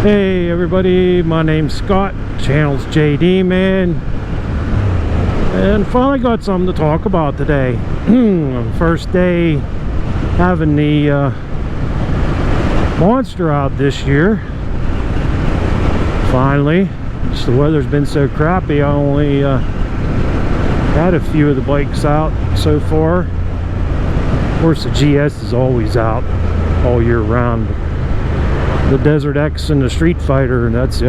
Hey everybody, my name's Scott, channel's JD Man, and finally got something to talk about today. First day having the monster out this year. Finally, just the weather's been so crappy, I only had a few of the bikes out so far. Of course the GS is always out all year round. The Desert X and the Street Fighter, and that's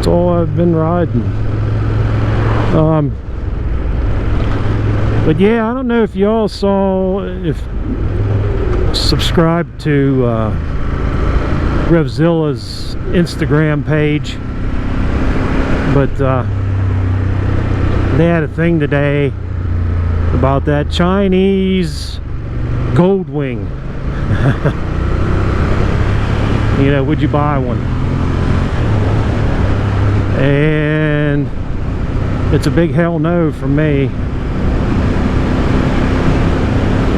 all I've been riding. But yeah, I don't know if y'all subscribed to Revzilla's Instagram page, but they had a thing today about that Chinese Goldwing. You know, would you buy one? And it's a big hell no from me.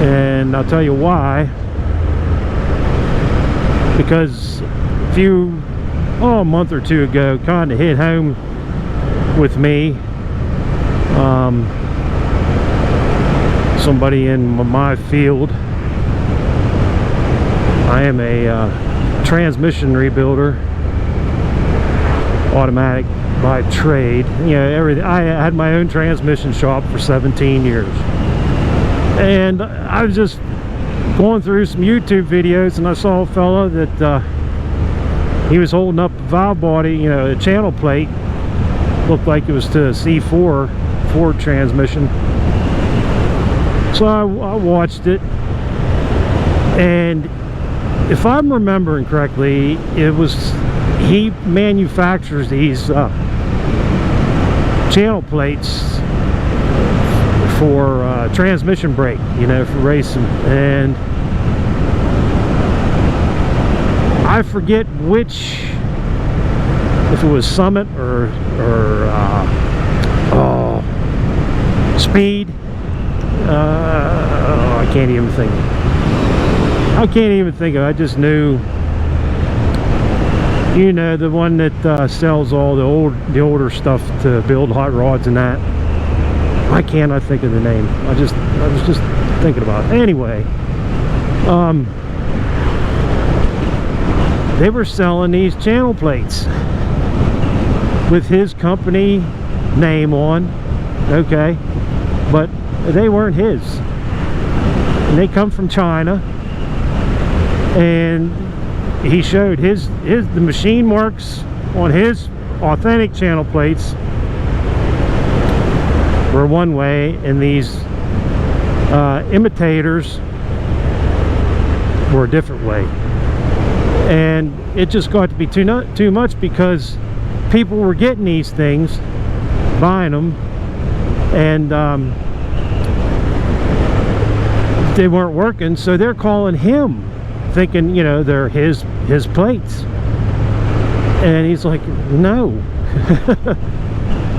And I'll tell you why. Because a month or two ago, kind of hit home with me. Somebody in my field. I am a transmission rebuilder, automatic by trade. You know, everything. I had my own transmission shop for 17 years, and I was just going through some YouTube videos, and I saw a fella that he was holding up a valve body, you know, a channel plate, looked like it was to a C4 Ford transmission. So I watched it, and if I'm remembering correctly, he manufactures these channel plates for transmission brake, you know, for racing. And I forget if it was Summit or Speed. I can't even think of it. I just knew, you know, the one that sells all the older stuff to build hot rods and that. Why can't I think of the name? I was just thinking about it. Anyway, they were selling these channel plates with his company name on, okay, but they weren't his, and they come from China. And he showed the machine marks on his authentic channel plates were one way, and these imitators were a different way. And it just got to be too much, because people were getting these things, buying them, and they weren't working, so they're calling him, thinking, you know, they're his plates. And he's like, no.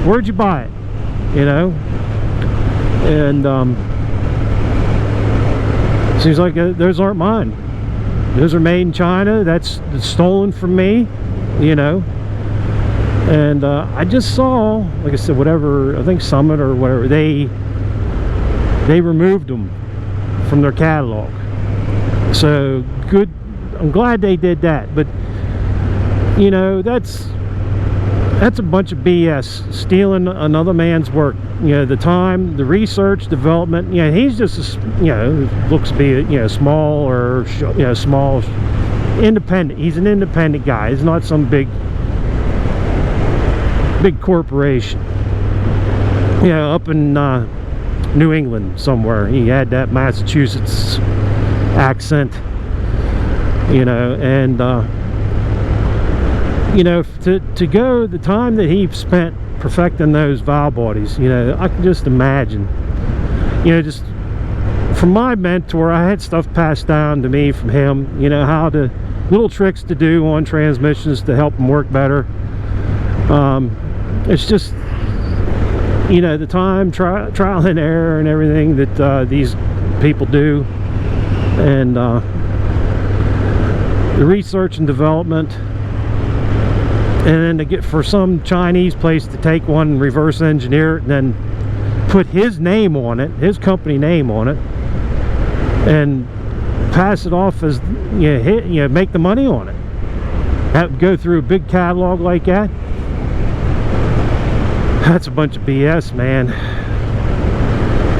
Where'd you buy it? You know? And so he's like, those aren't mine. Those are made in China. That's stolen from me, you know. And I just saw, like I said, whatever, I think Summit or whatever, they removed them from their catalog. So good, I'm glad they did that. But you know, that's a bunch of BS, stealing another man's work. You know, the time, the research, development. You know, he's just looks to be small, or small, independent. He's an independent guy. He's not some big corporation. You know, up in New England somewhere. He had that Massachusetts accent, you know. And you know, to go the time that he spent perfecting those valve bodies, you know, I can just imagine, you know, just from my mentor, I had stuff passed down to me from him, you know, how to, little tricks to do on transmissions to help them work better. It's just, you know, the time, trial and error and everything that these people do. And the research and development, and then to get for some Chinese place to take one and reverse engineer it and then put his name on it, his company name on it, and pass it off as, make the money on it. Have go through a big catalog like that. That's a bunch of BS, man.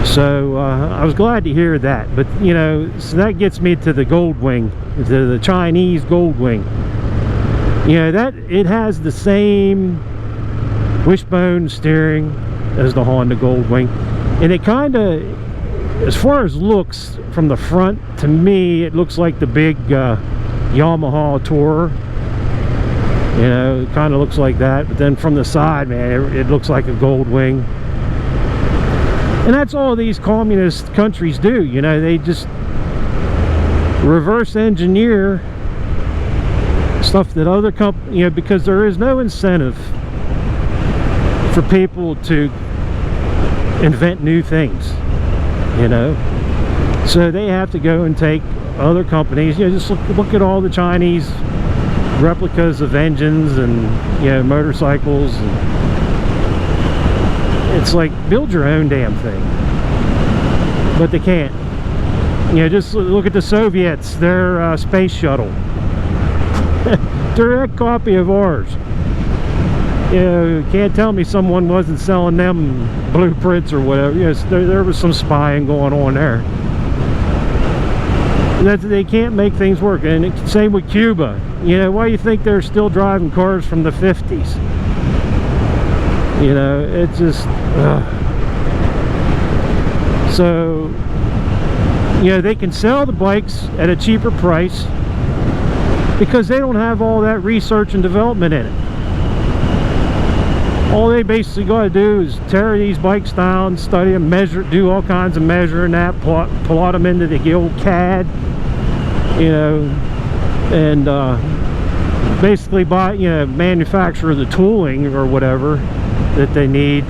So I was glad to hear that. But so that gets me to the Goldwing, to the Chinese Goldwing. That it has the same wishbone steering as the Honda Goldwing, and it kind of, as far as looks from the front, to me it looks like the big Yamaha Tourer. It kind of looks like that, but then from the side, man, it looks like a Goldwing. And that's all these communist countries do. They just reverse engineer stuff that other companies, because there is no incentive for people to invent new things, so they have to go and take other companies. Just look at all the Chinese replicas of engines and motorcycles, and it's like, build your own damn thing. But they can't. Just look at the Soviets, their space shuttle. Direct copy of ours. You can't tell me someone wasn't selling them blueprints or whatever. Yes, there was some spying going on there. They can't make things work. And same with Cuba. Why do you think they're still driving cars from the 50s? It's just so they can sell the bikes at a cheaper price because they don't have all that research and development in it. All they basically got to do is tear these bikes down, study them, measure, do all kinds of measuring that, plot them into the old CAD, and basically buy, manufacture the tooling or whatever that they need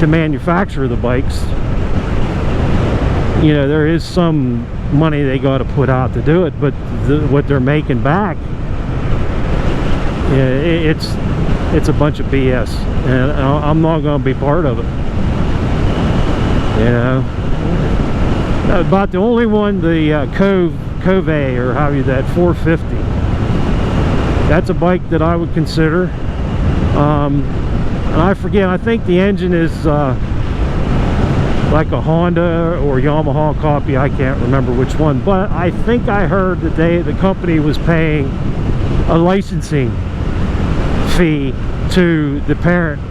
to manufacture the bikes. There is some money they got to put out to do it, but what they're making back, it's a bunch of BS, and I'm not going to be part of it. About the only one, the Cove, or how you, that 450. That's a bike that I would consider. And I forget, I think the engine is like a Honda or Yamaha copy. I can't remember which one, but I think I heard that the company was paying a licensing fee to the parent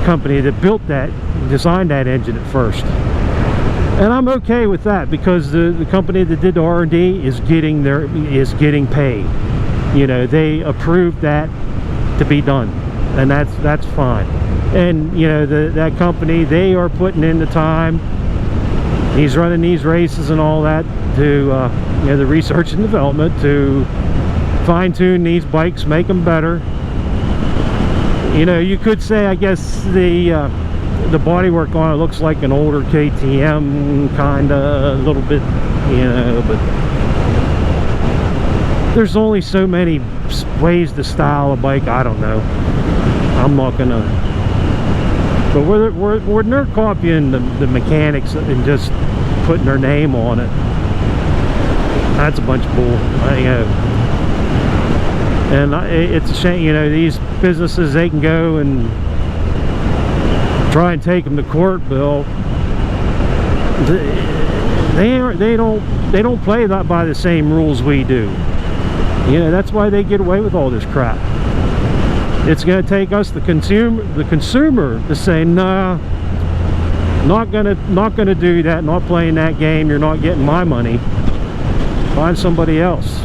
company that built that, designed that engine at first. And I'm okay with that, because the company that did the R&D is getting paid. They approved that to be done, and that's fine. And that company, they are putting in the time. He's running these races and all that to the research and development to fine-tune these bikes, make them better. You could say, I guess, the bodywork on it looks like an older KTM, kind of, a little bit, but there's only so many ways to style a bike. I don't know. I'm not gonna. But we're they're copying the mechanics and just putting their name on it. That's a bunch of bull. And it's a shame, these businesses, they can go and try and take them to court, Bill. They don't play that by the same rules we do. That's why they get away with all this crap. It's going to take us, the consumer, to say, nah, not gonna do that, not playing that game. You're not getting my money. Find somebody else.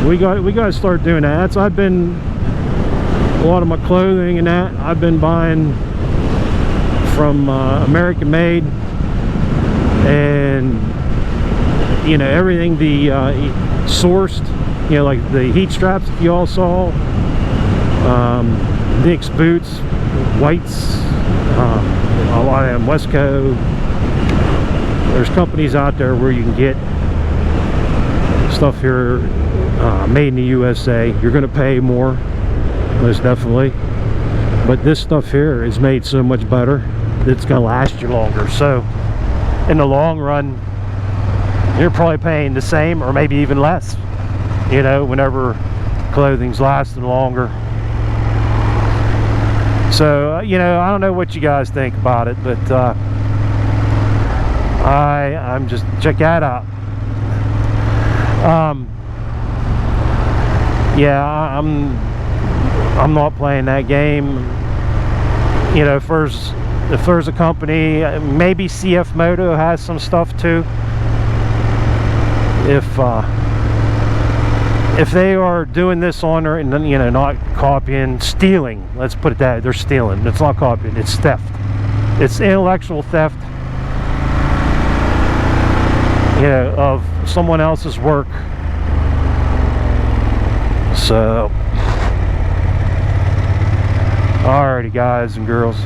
We got to start doing that. I've been, a lot of my clothing and that, I've been buying from American made, and everything sourced, like the heat straps that you all saw, Nick's boots, whites, a lot of them, Westco. There's companies out there where you can get stuff here made in the USA. You're going to pay more, most definitely, but this stuff here is made so much better that it's going to last you longer. So in the long run, you're probably paying the same or maybe even less, you know, whenever clothing's lasting longer. So you know, I don't know what you guys think about it, but I'm just, check that out. Yeah, I'm not playing that game. You know, if there's a company, maybe CF Moto has some stuff too. If they are doing this on there and, you know, not copying, stealing, let's put it that, they're stealing. It's not copying, it's theft. It's intellectual theft, you know, of someone else's work. So alrighty, guys and girls,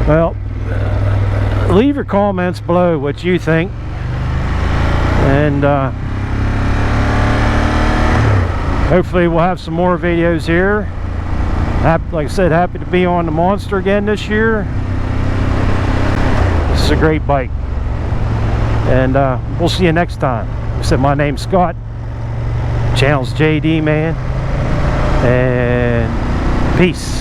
well, leave your comments below what you think, and hopefully we'll have some more videos here. Like I said, happy to be on the Monster again this year. This is a great bike, and we'll see you next time. Like I said, my name's Scott, channel's JD Man, and peace.